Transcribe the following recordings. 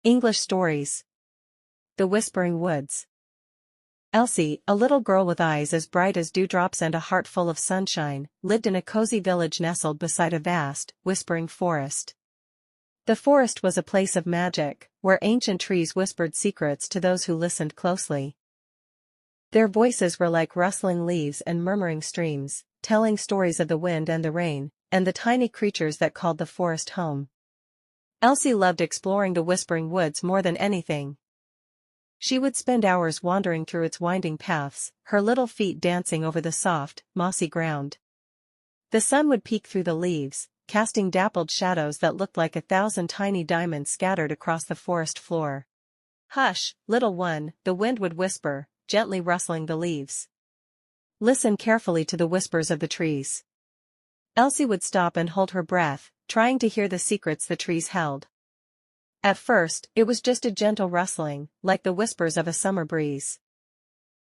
English stories. The Whispering Woods. Elsie, a little girl with eyes as bright as dewdrops and a heart full of sunshine, lived in a cozy village nestled beside a vast, whispering forest. The forest was a place of magic, where ancient trees whispered secrets to those who listened closely. Their voices were like rustling leaves and murmuring streams, telling stories of the wind and the rain, and the tiny creatures that called the forest home. Elsie loved exploring the Whispering Woods more than anything. She would spend hours wandering through its winding paths, her little feet dancing over the soft, mossy ground. The sun would peek through the leaves, casting dappled shadows that looked like 1,000 tiny diamonds scattered across the forest floor. "Hush, little one," the wind would whisper, gently rustling the leaves. "Listen carefully to the whispers of the trees." Elsie would stop and hold her breath, trying to hear the secrets the trees held. At first, it was just a gentle rustling, like the whispers of a summer breeze.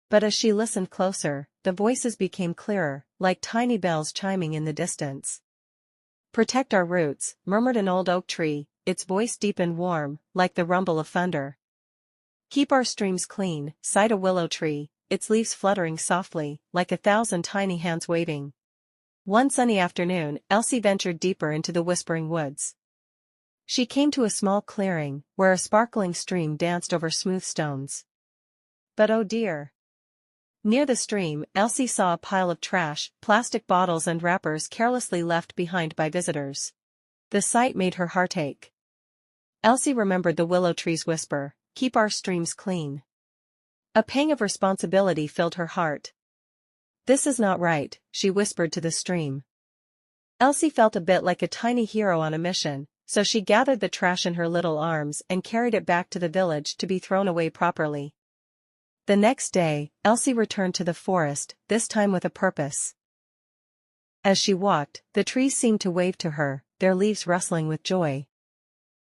But as she listened closer, the voices became clearer, like tiny bells chiming in the distance. "Protect our roots," murmured an old oak tree, its voice deep and warm, like the rumble of thunder. "Keep our streams clean," sighed a willow tree, its leaves fluttering softly, like 1,000 tiny hands waving. One sunny afternoon, Elsie ventured deeper into the Whispering Woods. She came to a small clearing, where a sparkling stream danced over smooth stones. But oh dear! Near the stream, Elsie saw a pile of trash, plastic bottles and wrappers carelessly left behind by visitors. The sight made her heart ache. Elsie remembered the willow tree's whisper, "Keep our streams clean." A pang of responsibility filled her heart. "This is not right," she whispered to the stream. Elsie felt a bit like a tiny hero on a mission, so she gathered the trash in her little arms and carried it back to the village to be thrown away properly. The next day, Elsie returned to the forest, this time with a purpose. As she walked, the trees seemed to wave to her, their leaves rustling with joy.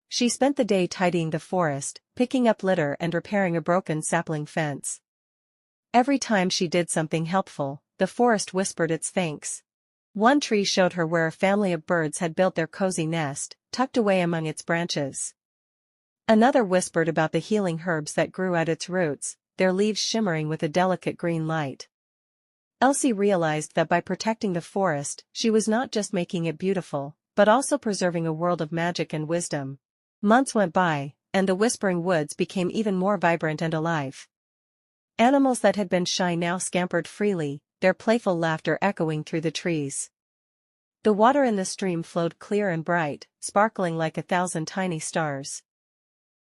She spent the day tidying the forest, picking up litter and repairing a broken sapling fence. Every time she did something helpful, the forest whispered its thanks. One tree showed her where a family of birds had built their cozy nest, tucked away among its branches. Another whispered about the healing herbs that grew at its roots, their leaves shimmering with a delicate green light. Elsie realized that by protecting the forest, she was not just making it beautiful, but also preserving a world of magic and wisdom. Months went by, and the Whispering Woods became even more vibrant and alive. Animals that had been shy now scampered freely, their playful laughter echoing through the trees. The water in the stream flowed clear and bright, sparkling like 1,000 tiny stars.